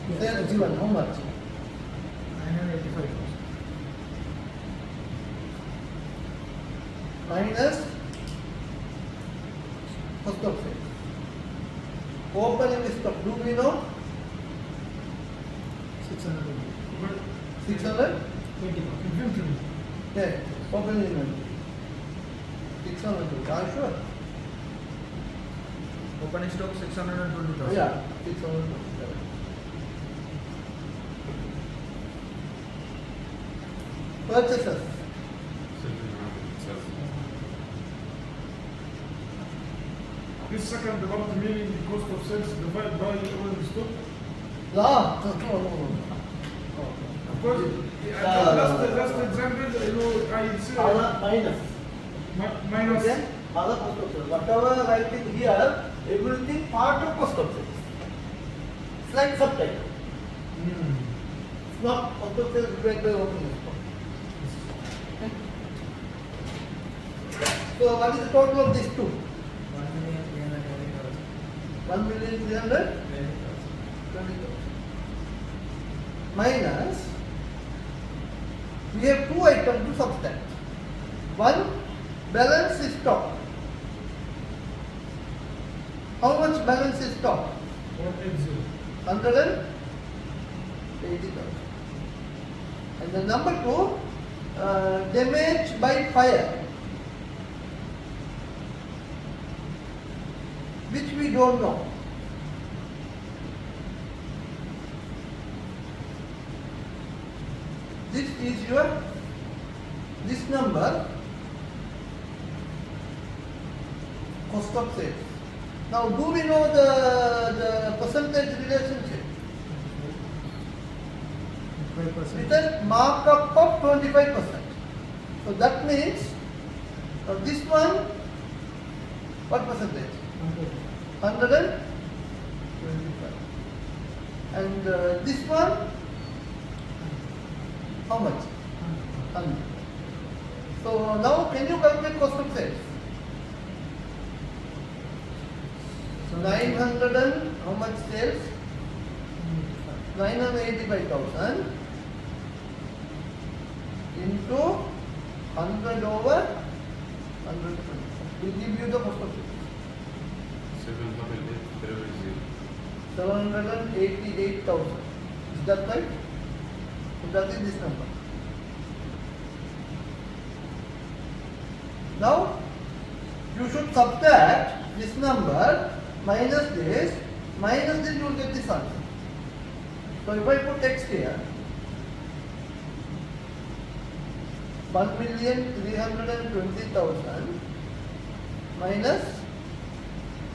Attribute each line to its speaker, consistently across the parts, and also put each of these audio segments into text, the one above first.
Speaker 1: Yes.
Speaker 2: Sales given, how much?
Speaker 1: 985,000.
Speaker 2: Minus cost of sales. Opening stock, do we know?
Speaker 1: 620.
Speaker 2: 600?
Speaker 1: 20,000.
Speaker 2: Yeah, opening inventory. 600, are you sure?
Speaker 1: Opening stock 620,000.
Speaker 2: Yeah, 600. Purchases.
Speaker 3: This second developed meaning the cost of sales divided by opening stock.
Speaker 2: No, no.
Speaker 3: Of course, last example, I say
Speaker 2: Minus.
Speaker 3: minus.
Speaker 2: Okay? Other cost of sales. Whatever writing here, everything part of cost of sales. It's like subtitle. It's not cost of sales divided by opening stock. Okay? So what is the total of these two? 1,320,000 minus, we have two items to subtract. One, balance is stock. How much balance is stock?
Speaker 3: 180.
Speaker 2: 180,000. And the number two, damage by fire, which we don't know. This is this number, cost of sales. Now, do we know the percentage relationship?
Speaker 1: 5%.
Speaker 2: With a markup of 25%. So that means this one, what percentage? 125. And this one, how much? 100. So now can you calculate cost of sales? So 900 and how much sales? 985,000 into 100 over 120. Will give you the cost of sales. 788,000. Is that right? So that is this number. Now you should subtract this number minus this, you will get this answer. So if I put x here, 1,320,000 minus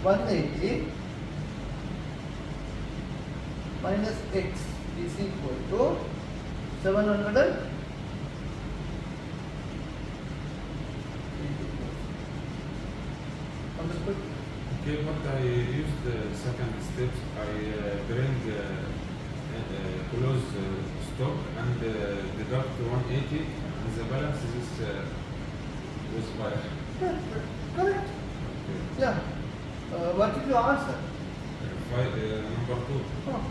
Speaker 2: 180 minus x is equal to 700. Understood?
Speaker 4: Okay, but I use the second steps. I bring close stock and deduct 180, and the balance is with buyer.
Speaker 2: Yeah, correct.
Speaker 4: Okay.
Speaker 2: Yeah. What is your answer?
Speaker 4: Number 2.
Speaker 2: Oh.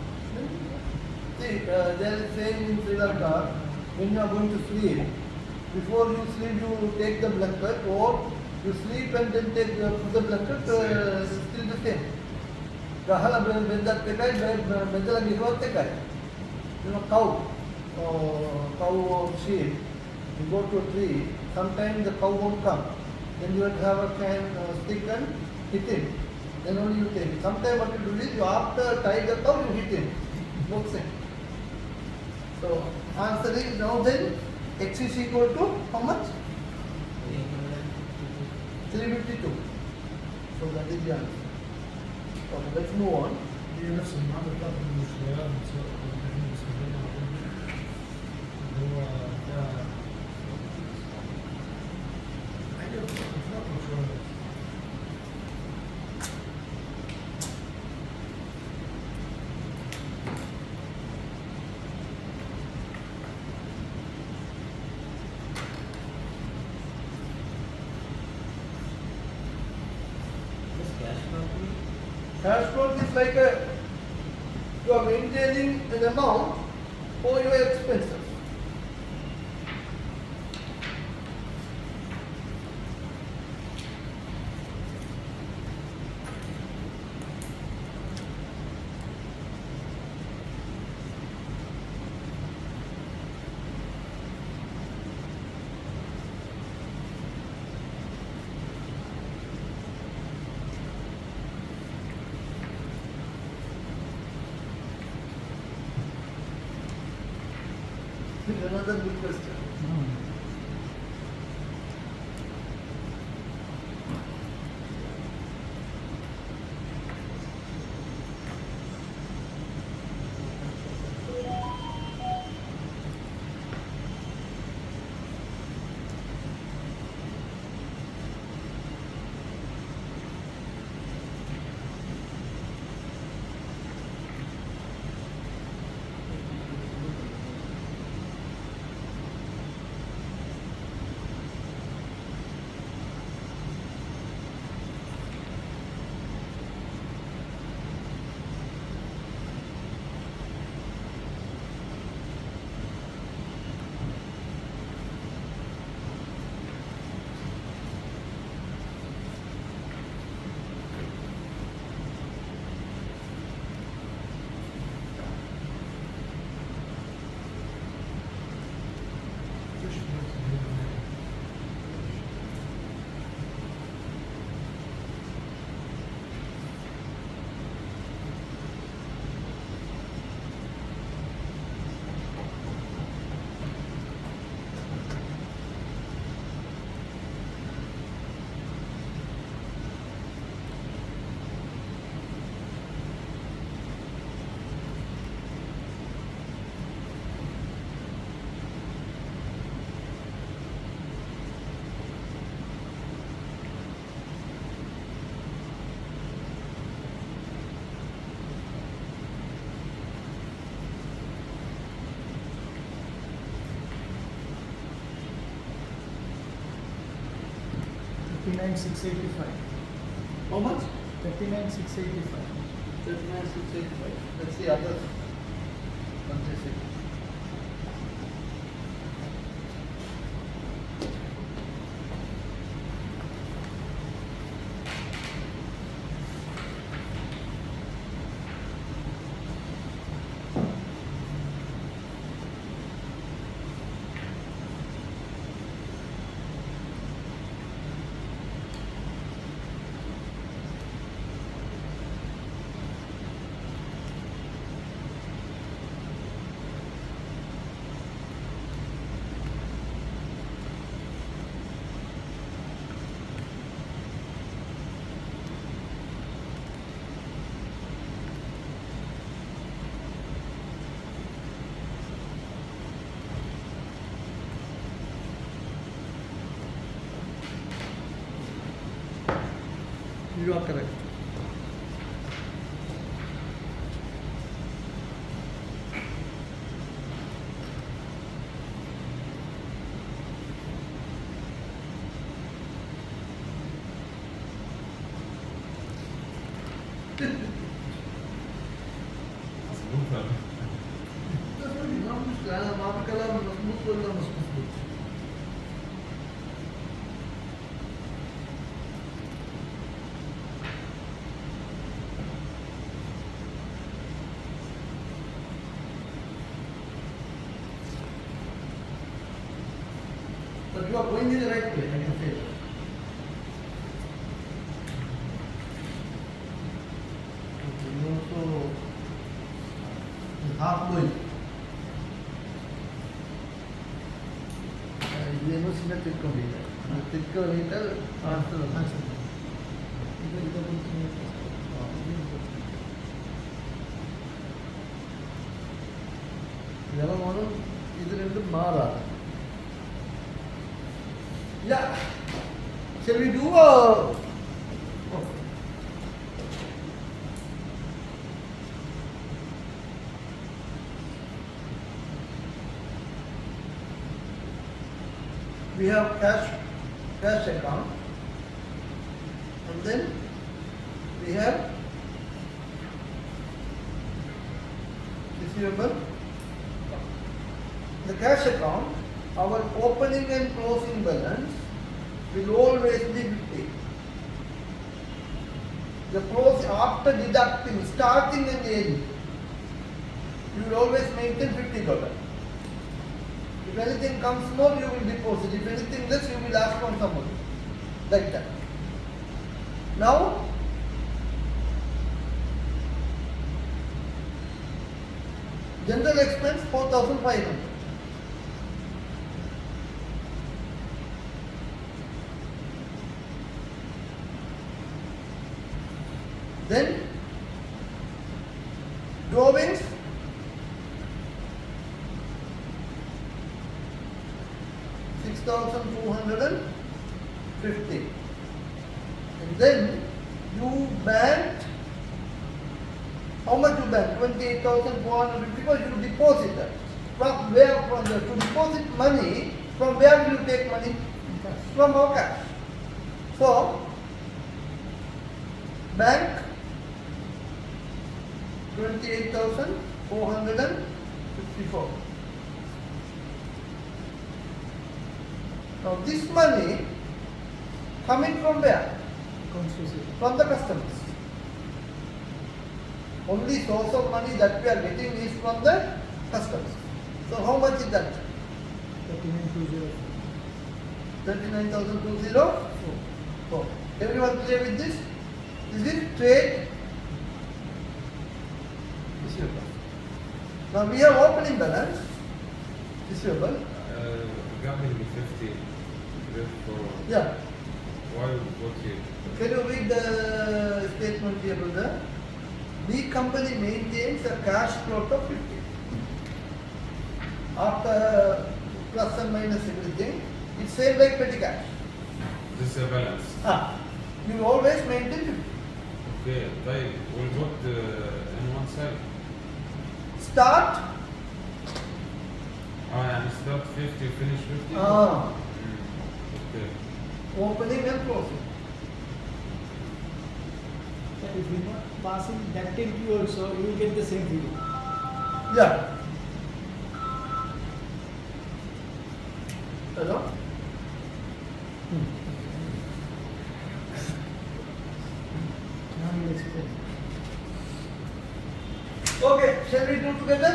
Speaker 2: See, there is saying in Sri Lanka, when you are going to sleep, before you sleep you take the blanket, or you sleep and then take put the blanket, still the same. Gahala bendat tekai, bendala giruat tekai. You know, cow or sheep, you go to a tree, sometimes the cow won't come. Then you have to have a stick and hit him. Then only you take it. Sometimes what you do is, you after tie the cow, you hit him. Both same. So, answer is now then, x is equal to how much? 352. So that is the answer. Okay, let's move on.
Speaker 3: هي نفس المعادلة بتاعت المشتريات سواء احنا بنستخدمها اللي هو ده أيوة بتتفاقم شوية.
Speaker 2: Cash flow is like a you are maintaining an amount for your expenses. Another good question. How much?
Speaker 1: 39,685.
Speaker 2: 39,685. Let's see others. What they say. You are correct.
Speaker 4: Super.
Speaker 2: أنا ما في كلام مظبوط ولا مش مظبوط. But you are going in the right way, I can say. Okay, you also halfway. ಇದೇನು ಸುಮ್ಮನೆ ತಿಳ್ಕೊಂಡಿದ್ದೆ ತಿಳ್ಕೊಂಡಿದ್ದೆ ಇದೆಲ್ಲ ಮಾಡು ಇದರಿಂದ ಮಾರಾಟ. Yeah. Shall we do a... Oh. We have cash account, and then we have receivable. The cash account, our opening and closing balance will always be 50. The close after deducting, starting and end, you will always maintain $50. If anything comes more, you will deposit. If anything less, you will ask from somebody. Like that. Now, general expense 4,500. Then drawings 6,250. And then you banked, how much you banked? 28,450 because you deposit that. From where, to deposit money, from where will you take money? From our cash. So, bank 28,454. Now this money coming from where? From the customers. Only source of money that we are getting is from the customers. So how much is that? 39,204. Everyone clear with this? This is trade receivable. Now we have opening balance receivable.
Speaker 4: Regarding the 50, therefore,
Speaker 2: Yeah.
Speaker 4: why what here?
Speaker 2: Can you read the statement here, brother? The company maintains a cash float of 50. After plus and minus everything, it's same like petty cash.
Speaker 4: This is a balance.
Speaker 2: You always maintain 50.
Speaker 4: Okay, طيب we'll put in one side.
Speaker 2: Start.
Speaker 4: يعني start 50, finish 50. Okay.
Speaker 2: Opening and closing.
Speaker 1: If you are passing that into you also, you will get the same figure.
Speaker 2: Yeah. Hello?
Speaker 1: Now you will explain.
Speaker 2: Okay, shall we do together?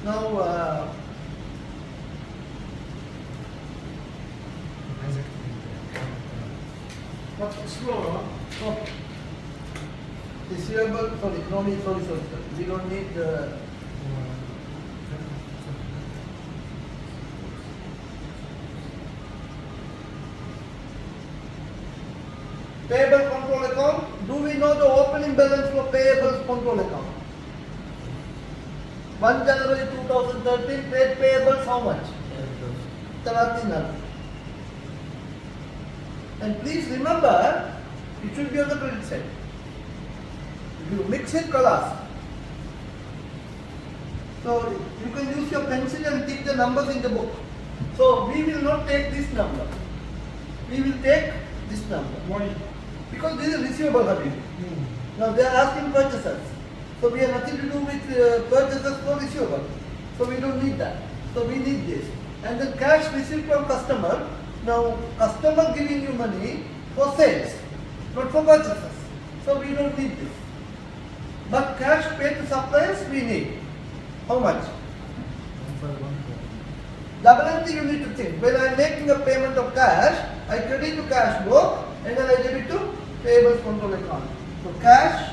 Speaker 2: Now,
Speaker 3: But slower.
Speaker 2: okay. Receivable, sorry, no need, sorry. We don't need payable control account. Do we know the opening balance for payables control account? 1 January 2013, trade payables how much? 13,000. And please remember, it should be on the credit side. If you mix it, collapse. So you can use your pencil and tick the numbers in the book. So we will not take this number. We will take this number.
Speaker 3: Why?
Speaker 2: Because this is receivable, Habib. Now they are asking purchasers. So we have nothing to do with purchasers for receivable. So we don't need that. So we need this. And then cash received from customer. Now customer giving you money for sales, not for purchases. So we don't need this. But cash paid to suppliers we need. How much? Double entry you need to think. When I am making a payment of cash, I credit to cash book and then I debit to payables control account. So cash,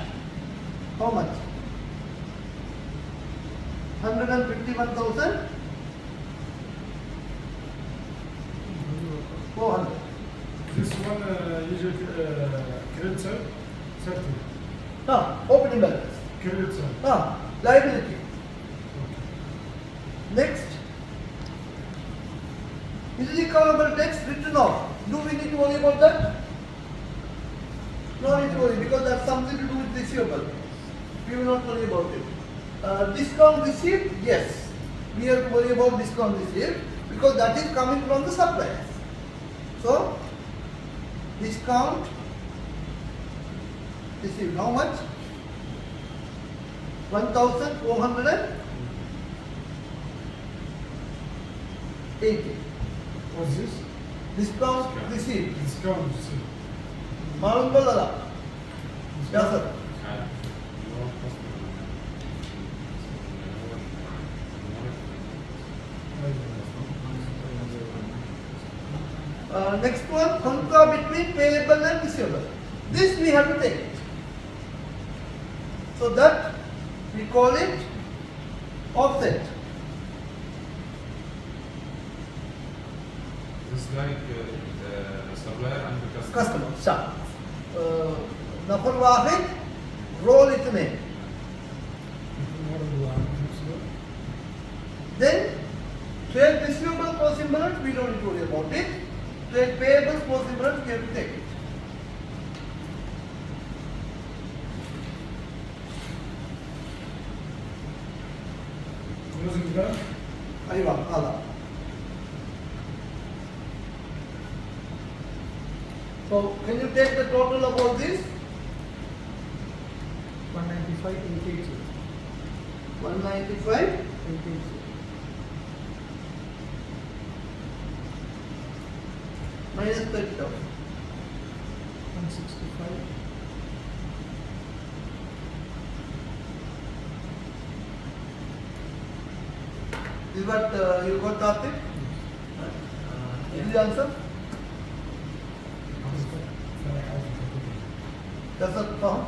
Speaker 2: how much? 151,400.
Speaker 3: This one usually credit side, 30.
Speaker 2: Opening balance.
Speaker 3: Credit side.
Speaker 2: Liability. Next. Is it recoverable debts written off? Do we need to worry about that? No need to worry because that's something to do with receivable. We will not worry about it. Discount received? Yes. We have to worry about discount received because that is coming from the suppliers. So, discount received. How much? 1,480.
Speaker 3: What's this?
Speaker 2: Discount received.
Speaker 3: Discount receipt.
Speaker 2: Malum bolala. Yes, sir. Next one, concur between payable and receivable. This we have to take it. So that we call it offset.
Speaker 4: It's like supplier and the customer.
Speaker 2: Customer, sir. नफर वाहिद रोल इतने. Then trade receivable cost imbalance we don't need to worry about it. Trade payables cost imbalance we have to take it.
Speaker 3: Using that?
Speaker 2: Aywa, ala. So can you take the total of all this?
Speaker 1: 195,880.
Speaker 2: 195
Speaker 1: 880.
Speaker 2: minus 30,000.
Speaker 1: 165.
Speaker 2: This is what you got, Karthik? Is the answer? That's what found?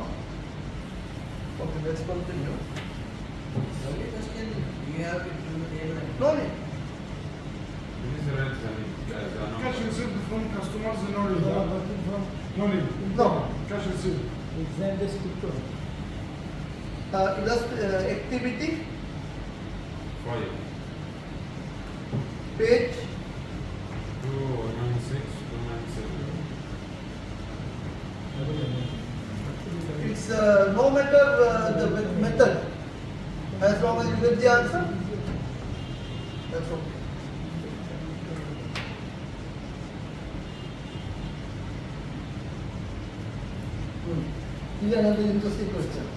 Speaker 2: Okay, let's continue.
Speaker 5: Only question you have to do the table.
Speaker 2: No need.
Speaker 4: This is right,
Speaker 3: Cash receipt from customers and all
Speaker 1: They are
Speaker 3: that.
Speaker 1: working from
Speaker 3: No need.
Speaker 2: No.
Speaker 3: Cash receipt.
Speaker 1: exam desk to
Speaker 2: Activity,
Speaker 4: 5,
Speaker 2: page,
Speaker 4: 296, 297.
Speaker 2: it's no matter the method, as long as you get the answer, that's okay. Here's another interesting question.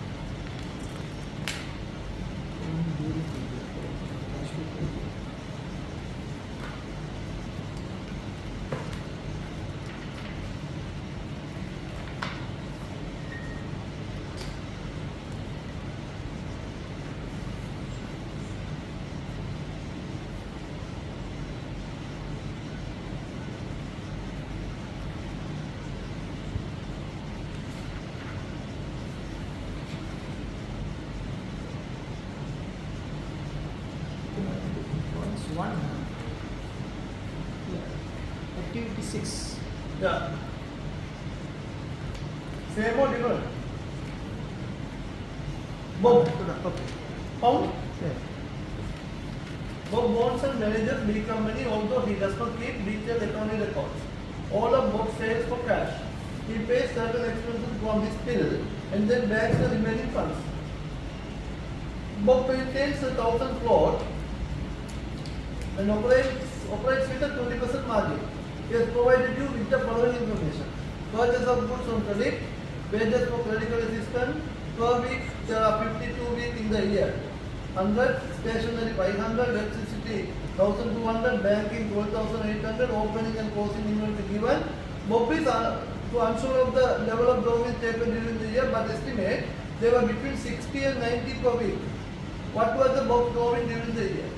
Speaker 1: One. Yeah. Activity 6.
Speaker 2: Yeah. Same or different? Bob.
Speaker 1: Okay.
Speaker 2: Found?
Speaker 1: Yeah.
Speaker 2: Bob owns and manages B company, although he does not keep detailed accounting records. All of Bob sales for cash. He pays certain expenses from his till and then bags the remaining funds. Bob maintains 1,000 float and operates with a 20% margin. He has provided you with the following information. Purchase of goods on credit, wages for clerical assistant, per week there are 52 weeks in the year. 100, stationery 500, electricity 1200, banking 12,800, opening and closing inventory given. Bob is unsure of the level of drawings taken during the year, but estimate they were between 60 and 90 per week. What was the Bob drawing during the year?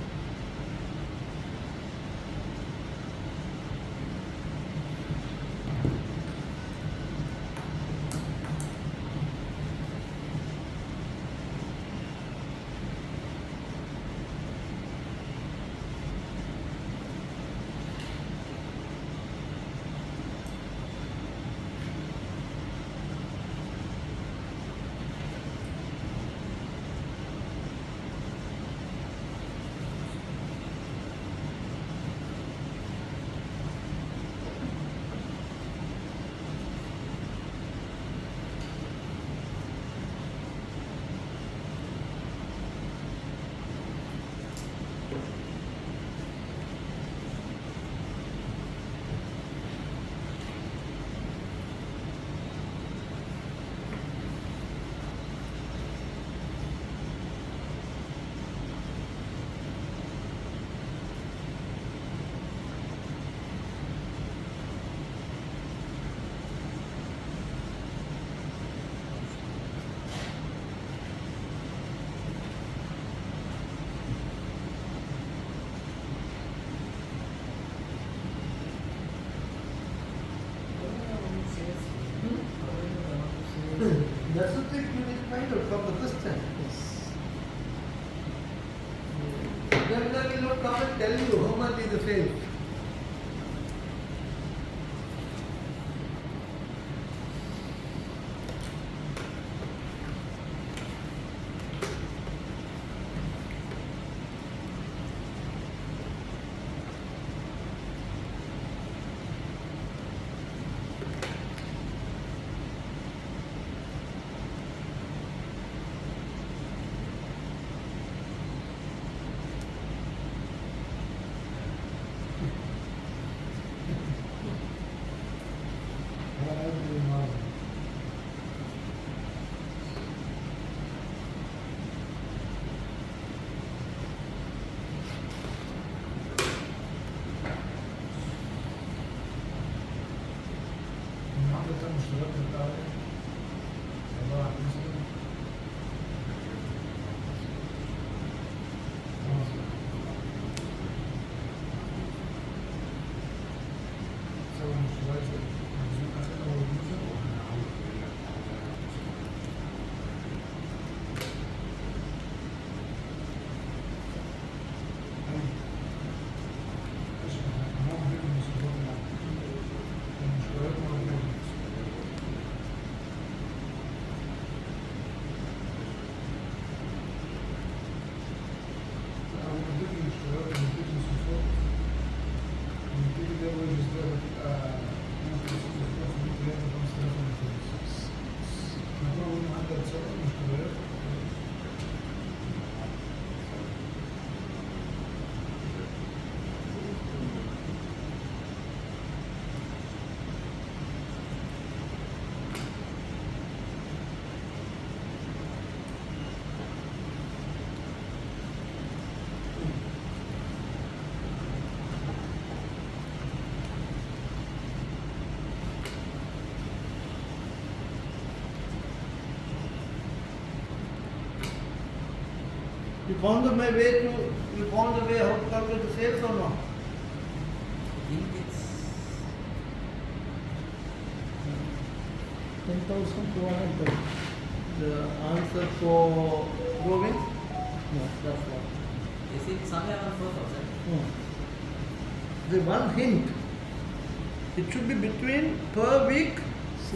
Speaker 2: That's the thing you need to find out from the question.
Speaker 1: Yes.
Speaker 2: Then they will not come and tell you how much is the sale.
Speaker 3: What are you doing now? عادة المشتريات بتاعتي عبارة عن مثلا سوى مشتريات منزول أخذ أول جزء
Speaker 4: وانا عاوز اقول لك
Speaker 2: You found the way to, you found the way how to calculate the sales or not?
Speaker 5: I think it's
Speaker 1: 10,230.
Speaker 2: The answer for Govind?
Speaker 1: No, that's what.
Speaker 5: is it somewhere around 4,000?
Speaker 1: No.
Speaker 2: The one hint, it should be between per week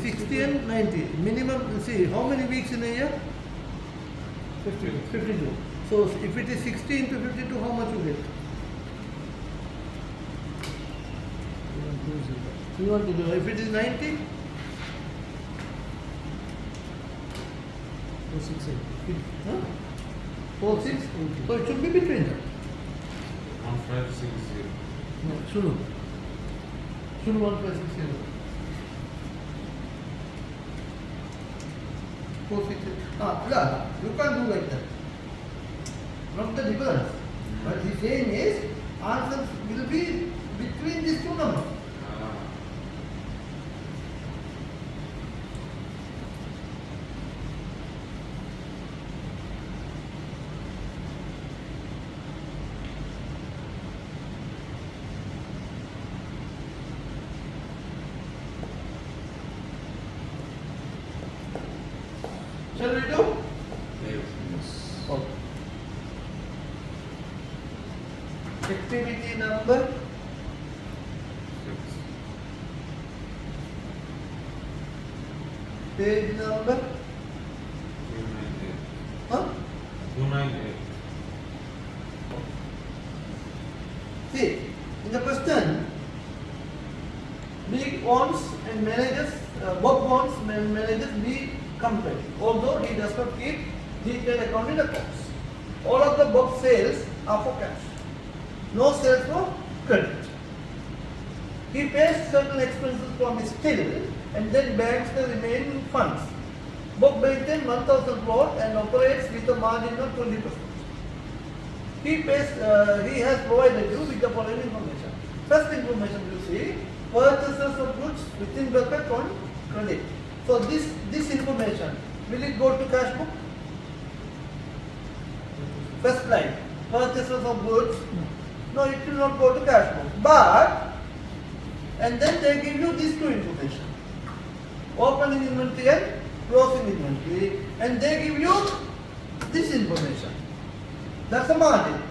Speaker 2: 60 and 90. Minimum, see, how many weeks in a year?
Speaker 1: 50.
Speaker 2: 52. So if it is 60 into 52, how much you get? You want to do, if it is 90,
Speaker 1: 268.
Speaker 2: huh? 4, 6, so it should be between them.
Speaker 4: 1560.
Speaker 2: No, Shunu. Shunu 1560. 460. Yeah, you can't do like that. Not the difference. But he's saying is, answer will be between these two numbers. Shall we do? Okay. Activity number
Speaker 4: 6.
Speaker 2: page number
Speaker 4: 298.
Speaker 2: huh?
Speaker 4: 298.
Speaker 2: See, in the question, big wants and managers, Bob wants and managers be compared. Although he does not keep detailed accounting records. All of the Bob sales are for cash. No sales for credit. He pays certain expenses from his till and then banks the remaining funds. Bob maintains 1,000 float and operates with a margin of 20%. He has provided you with the following information. First information you see, purchases of goods within bracket on credit. So this information, will it go to cash book? First line, purchases of goods. No, it will not go to cash book. But, and then they give you these two information. Opening inventory and closing inventory, and they give you this information. That's the margin.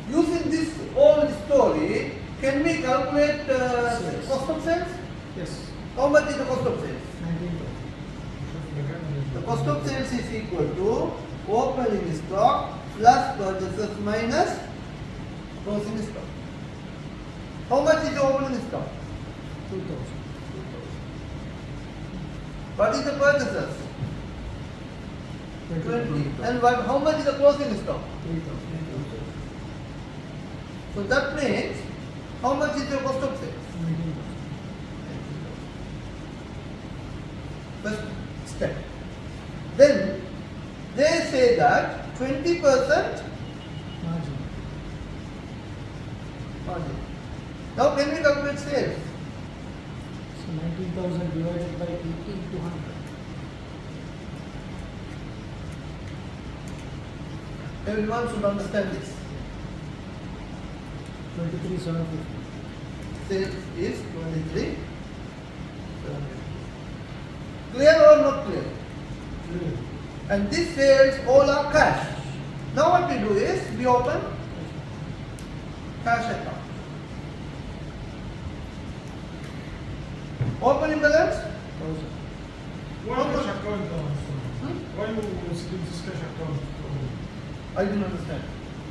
Speaker 2: Using this old story, can we calculate
Speaker 1: Sales.
Speaker 2: cost of sales?
Speaker 1: Yes.
Speaker 2: How much is the cost of sales?
Speaker 1: 19,000.
Speaker 2: The cost of sales is equal to opening stock plus purchases minus closing stock. How much is the opening stock?
Speaker 1: 2,000.
Speaker 2: What is the purchases? 20. And how much is the closing stock?
Speaker 1: 3,000.
Speaker 2: So that means, how much is the cost of sales?
Speaker 1: 19,000.
Speaker 2: First step. Then they say that 20%
Speaker 1: Margin.
Speaker 2: margin. Now can we calculate sales?
Speaker 1: So 19,000 divided by 80 into 100.
Speaker 2: Everyone should understand this.
Speaker 1: 23,750.
Speaker 2: Sales is 23. Clear or not clear? And this sales all are cash. Now what we do is we open cash account. Opening balance?
Speaker 1: 1,000.
Speaker 3: Why cash account? Why you setting this cash account?
Speaker 2: I didn't understand.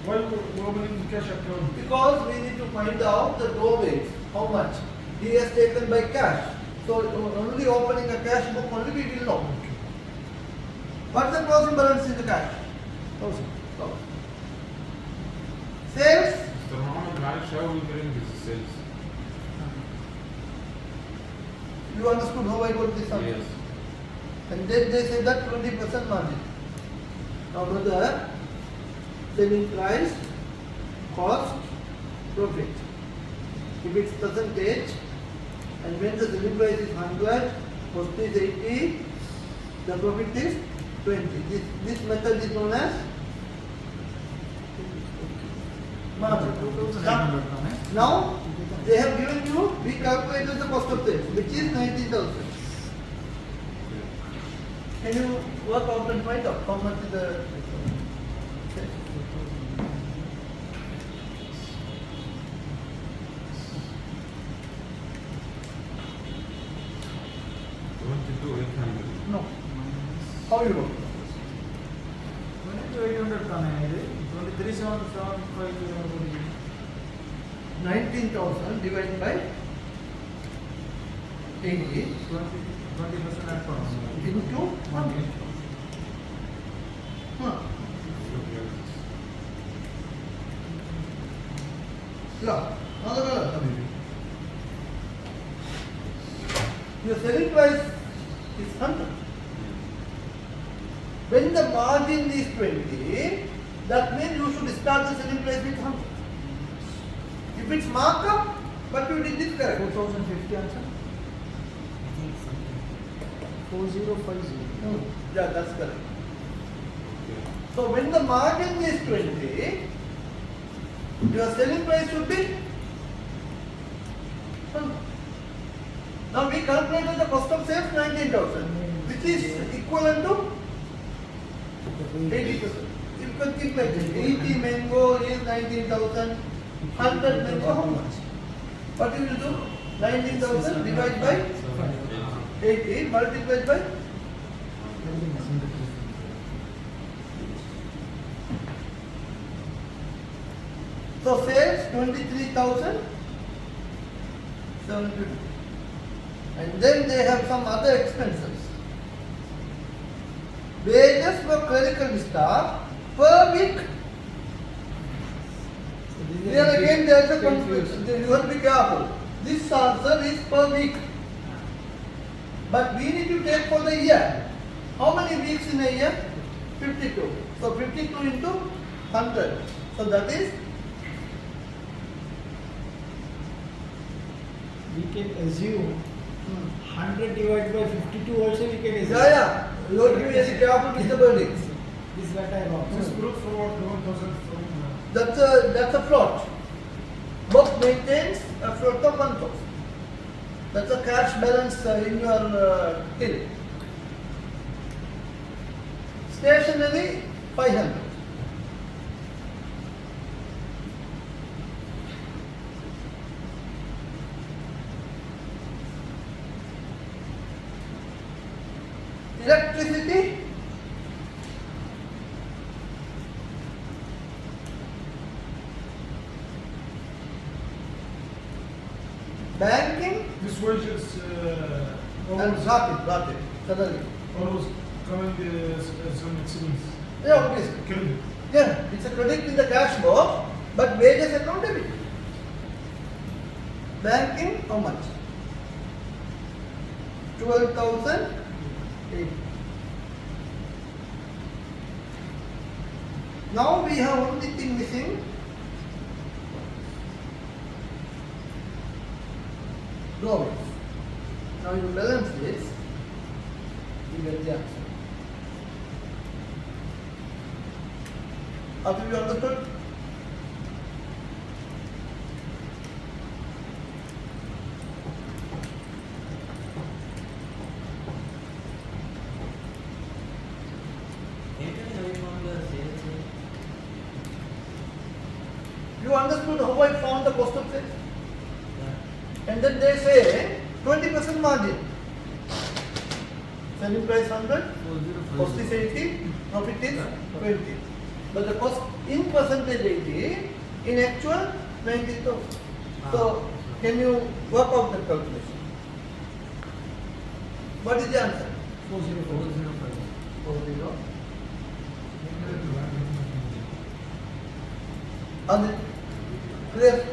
Speaker 3: Why you opening the cash account?
Speaker 2: Because we need to find out the drawbacks, how much he has taken by cash. So only opening a cash book only we will know. What's the closing balance in the cash?
Speaker 1: 1,000.
Speaker 2: So, sales,
Speaker 4: Mr. Mohammed, معلش how we bring this sales?
Speaker 2: you understood how I got this answer?
Speaker 4: Yes.
Speaker 2: And then they say that 20% margin. Now brother, selling price, cost, profit. If it's percentage, and when the selling price is 100, cost is 80, the profit is 20. This method is known as margin. Now, they have given you, we calculated the cost of sales, which is 90,000. Can you work out and find out how much is the sales? No. How you work?
Speaker 1: 22,800 ತಾನೇ ಇದೆ 23,750
Speaker 2: 19,000 divided by 80
Speaker 1: 20% add ಮಾಡೋಣ
Speaker 2: into 100. Huh. Yeah. Another color. Your selling price is 100. When the margin is 20, that means you should start the selling price with 100. If it's markup, but you did it correct.
Speaker 1: 4,050 answer 4050
Speaker 2: Yeah, that's correct. So when the margin is 20, your selling price should be 100. Now we calculated the cost of sales 19,000, which is equivalent to 80%. You can think like this. 80 mango is 19,000. 100 mango how much? What you will do? 19,000 divided by 80 multiplied by. So sales 23,750. And then they have some other expenses. Wages for clerical staff per week. Here again there is a confusion. You have to be careful. This answer is per week. But we need to take for the year. How many weeks in a year? 52. So 52 into 100. So that is,
Speaker 1: we can assume 100 divided by 52 also we can assume.
Speaker 2: yeah. You have to be very careful with the wordings.
Speaker 1: This is what I wrong.
Speaker 3: This proof for 1,000 from
Speaker 2: That's a float. Book maintains a float of 1,000. That's a cash balance in your till. Stationery 500. Electricity, banking,
Speaker 3: This wage is
Speaker 2: and
Speaker 3: always,
Speaker 2: got it, suddenly.
Speaker 3: always coming as an expense.
Speaker 2: Yeah, obviously.
Speaker 3: Credit.
Speaker 2: Yeah, it's a credit in the cash box, but wages account debit. Banking, how much? 12,008. Now we have only thing missing. Drawings. Now you balance this, you get the answer. Have you understood?
Speaker 5: Anytime have you found the sales?
Speaker 2: You understood how I found the cost of sales?
Speaker 5: Yeah.
Speaker 2: And then they say 20% margin. Selling price 100, cost is 80, profit is 20. But the cost in percentage 80, in actual 90,000. So can you work out the calculation? What is the answer?
Speaker 1: 404.
Speaker 2: 40. And it clear?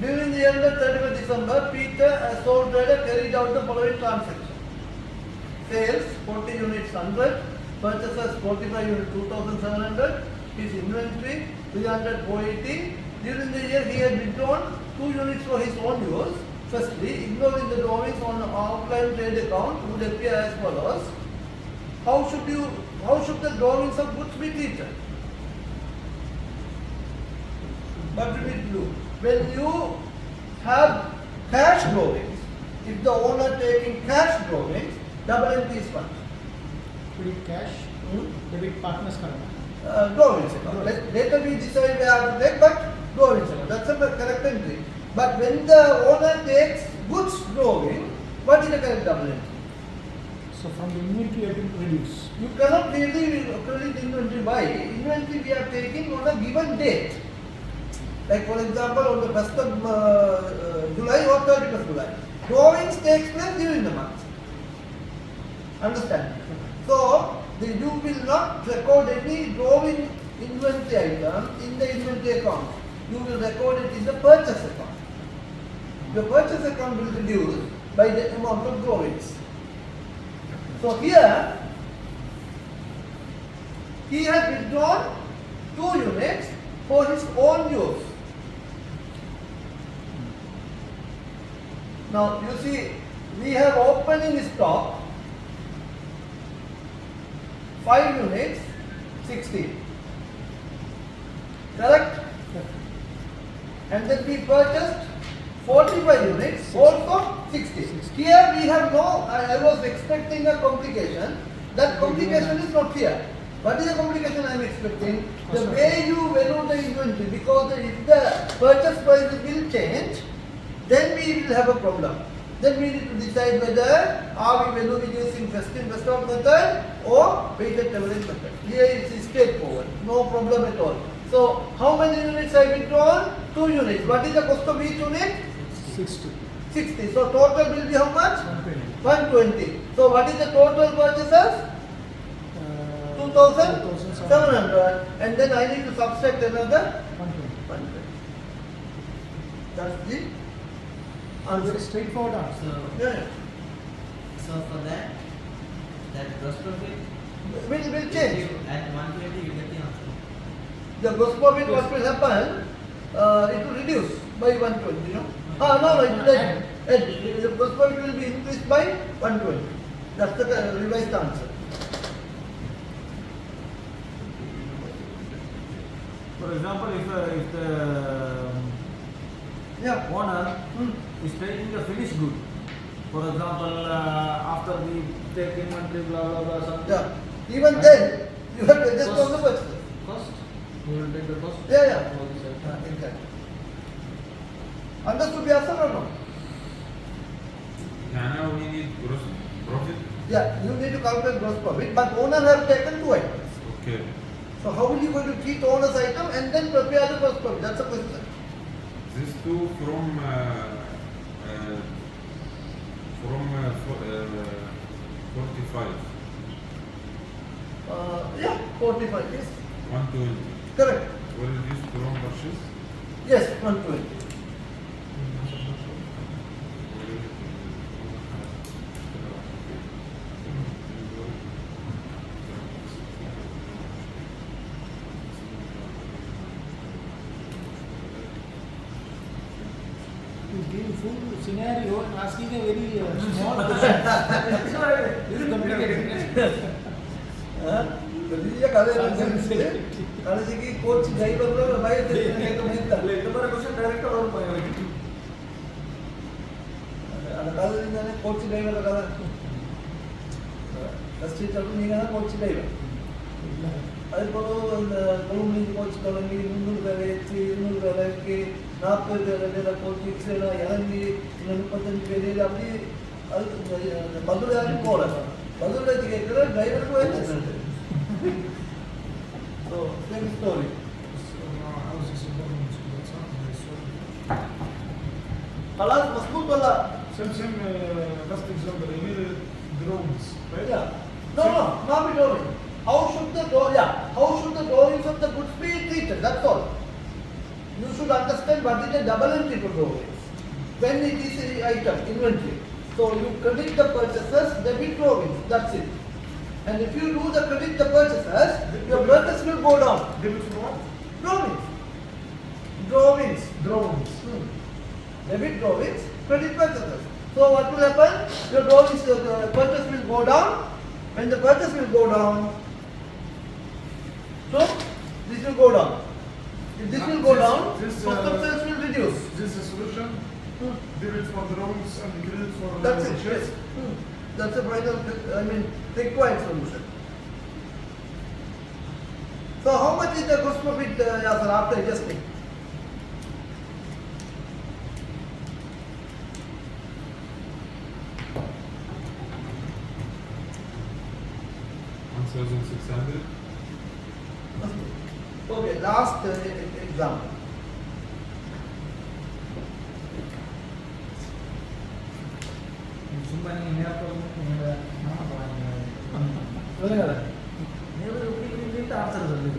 Speaker 2: During the year of 31st December, Peter, a sole trader, carried out the following transactions. Sales 40 units 100, purchases 45 units 2700, his inventory 300 480. During the year he had withdrawn 2 units for his own use. Firstly, ignoring the drawings on the outline trade account would appear as follows. How should the drawings of goods be treated? What do we do? When you have cash drawings, if the owner taking cash drawings, double entry is what?
Speaker 1: Credit cash, debit partners current.
Speaker 2: Drawings account. Later we decide where to take, but drawings account. That's a correct entry. But when the owner takes goods drawing, what is the correct double entry?
Speaker 1: So from the inventory I can reduce.
Speaker 2: You cannot really credit inventory. Why? Inventory we are taking on a given date. Like for example, on the 1st of July or 31st July. Drawings takes place during the month. Understand? So, you will not record any drawing inventory item in the inventory account. You will record it in the purchase account. Your purchase account will reduce by the amount of drawings. So here, he has withdrawn 2 units for his own use. Now you see, we have opening stock 5 units 60. Correct? And then we purchased 45 units also 60. Here we have no, I was expecting a complication. That complication is not here. What is the complication I am expecting? The way you value the inventory, because if the purchase price will change, then we will have a problem. Then we need to decide whether are we value reducing first in first out method or weighted average method. Here it is straightforward, no problem at all. So how many units I withdrawn? 2 units. What is the cost of each unit?
Speaker 1: 60.
Speaker 2: 60. So total will be how much?
Speaker 1: 120.
Speaker 2: 120. So what is the total purchases? 2,700. And then I need to subtract another 120. That's the answer.
Speaker 1: Straightforward answer.
Speaker 5: So,
Speaker 2: Yeah.
Speaker 5: so for that gross profit
Speaker 2: Will change.
Speaker 5: at 120 you get the answer.
Speaker 2: The gross profit, what will happen? it will reduce by 120, no? No, it will add. The gross profit will be increased by 120. That's the revised answer.
Speaker 1: For example, if the
Speaker 2: Yeah.
Speaker 1: owner is taking the finished good, for example, after we take inventory, blah blah blah, something.
Speaker 2: Yeah. Even then, you have to adjust on the purchase.
Speaker 1: Cost? We will take the cost.
Speaker 2: Yeah.
Speaker 1: For this item.
Speaker 2: Exactly. Understood the answer or no?
Speaker 4: Now we need gross profit.
Speaker 2: Yeah, you need to calculate gross profit, but owner has taken 2 items.
Speaker 4: Okay.
Speaker 2: So how will you going to treat owner's item and then prepare the gross profit? That's the question.
Speaker 4: These two from 45,
Speaker 2: Yeah, 45, yes.
Speaker 4: 120.
Speaker 2: Correct.
Speaker 4: What is this from purchase?
Speaker 2: Yes, 120.
Speaker 1: He's giving full scenario and asking a very small question. This is complicated.
Speaker 2: വലിയ കഥ കളിക്ക് coach ഡ്രൈവറിലോ அந்த coach driver கதை first சொல்லிட்டு நீங்க தான் coach driver அதுபோல இந்த கொழும்புலேருந்து கோச் தொடங்கி 300 வேலை வச்சு 200 வேலைக்கு 40 வேலையில கோச்சிங்ஸ் எல்லாம் இறங்கி இன்னும் 35 வேலையில் அப்படி அது மதுரை போல மதுரை கேட்குற டிரைவருக்கு வேலை so same story
Speaker 3: How is this important to what's happening?
Speaker 2: خلاص مظبوط ولا
Speaker 3: Same last example, I needed drones, right?
Speaker 2: Yeah. No, not be drawing. How should the drawings of the goods be treated? That's all. You should understand what is the double and triple drawings. When it is an item, inventory. So you credit the purchases, debit drawings. That's it. And if you do the credit the purchases, your purchase will go down.
Speaker 3: Debit for what?
Speaker 2: Drawings. Drawings.
Speaker 3: Drones.
Speaker 2: Debit drawings, credit purchases. So what will happen? Your drawings, the purchase will go down. When the purchase will go down, so this will go down. If this will go down, cost of sales will reduce.
Speaker 3: This is a solution. Debit for drones and credit for
Speaker 2: That's it.
Speaker 3: shares.
Speaker 2: Yes. That's a final, required solution. So how much is the gross profit, Yasser, after adjusting?
Speaker 4: $1,600.
Speaker 2: Okay, last example.
Speaker 1: Sumbani Nepal, never repeat answers only.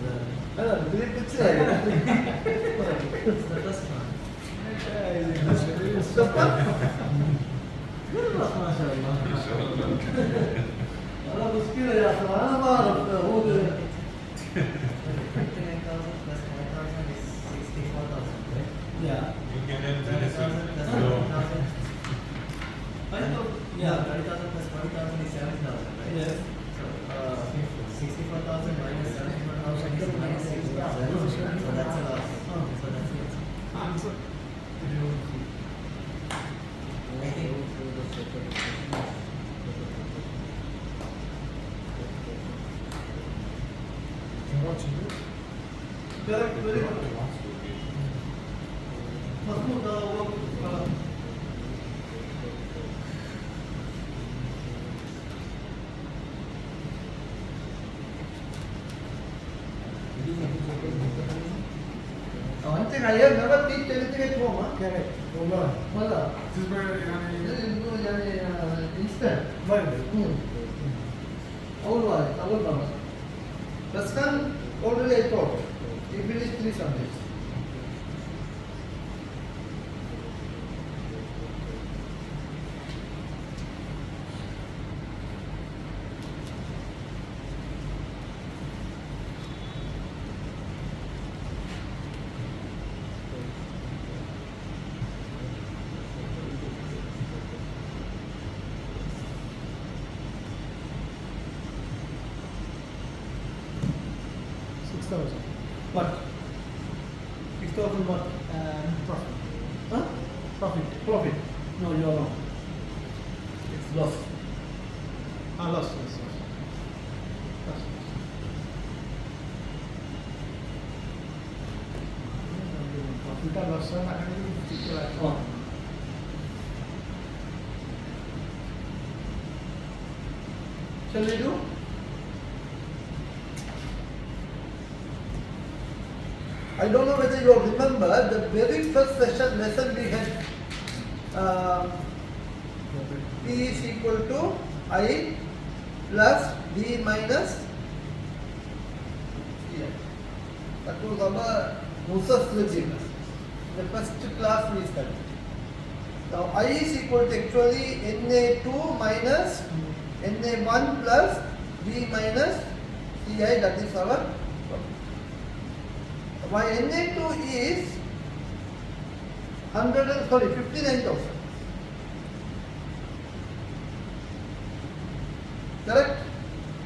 Speaker 1: Yeah.
Speaker 4: You can enter this one.
Speaker 1: Yeah.
Speaker 5: 30,000 plus 40,000 is 7,000, right?
Speaker 1: Yes.
Speaker 5: So 64,000 minus 74,000 is minus 6,000. So that's a loss. So that's it.
Speaker 1: Answer.
Speaker 5: I think
Speaker 3: Can watch it.
Speaker 2: Correct, very good. Mahmood, one thing I have never teach anything at home, huh?
Speaker 1: Correct.
Speaker 2: Mother.
Speaker 3: This is where
Speaker 2: This is instant.
Speaker 3: Live.
Speaker 2: Our mama. Raskan already I taught. He finished 3 subjects. What? 6,000 what?
Speaker 3: Profit.
Speaker 2: Huh?
Speaker 3: Profit.
Speaker 2: Profit. No, you are wrong. It's loss.
Speaker 3: Ah, loss, yes, loss. Profit and loss are not going to be particular.
Speaker 2: Oh. Shall we do? I don't know whether you all remember the very first lesson we had. P is equal to I plus B minus C. That was our Musa's regime. The first class we studied. Now I is equal to actually Na2 minus Na1 plus B minus Ci. That is our. My Na2 is 59,000. Correct?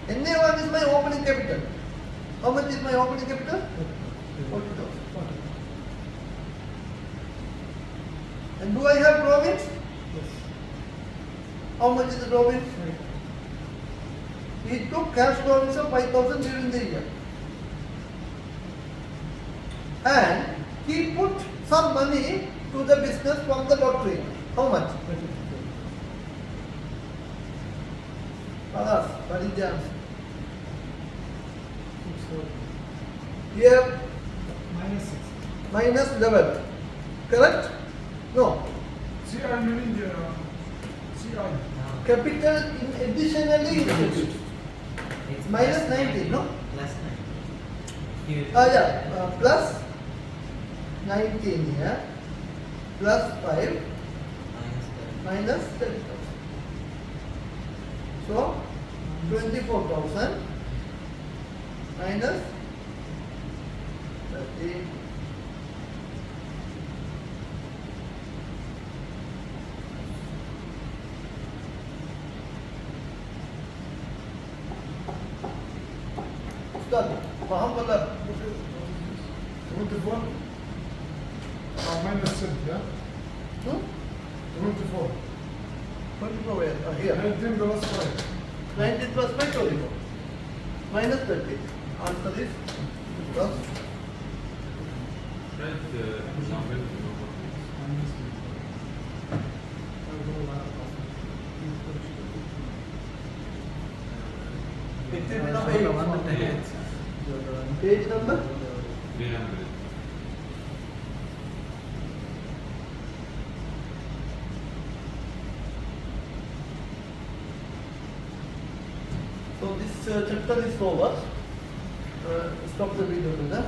Speaker 2: Na1 is my opening capital. How much is my opening capital? 40,000. And do I have drawings?
Speaker 3: Yes.
Speaker 2: How much is the drawing? He took cash drawings of 5,000 during the year. And he put some money to the business from the lottery. How much? Alas, what is the answer? Here, minus 11. Correct? No.
Speaker 3: CI meaning CI.
Speaker 2: Capital additionally introduced.
Speaker 5: It's
Speaker 2: Minus 19, no?
Speaker 5: Plus 9. Here.
Speaker 2: Yeah, plus 19 here, plus 5, minus 30,000. So, 24,000 minus 30. Ustad, faham wala?
Speaker 3: 24. Minus 7, yeah?
Speaker 2: Hmm?
Speaker 3: 24.
Speaker 2: 24 where? Here.
Speaker 3: 19 plus 5.
Speaker 2: 19 plus 5, 24. Minus 30. Answer is plus.
Speaker 4: Right, example.
Speaker 2: Page number?
Speaker 4: 300.
Speaker 2: So this chapter is over. Stop the video, brother.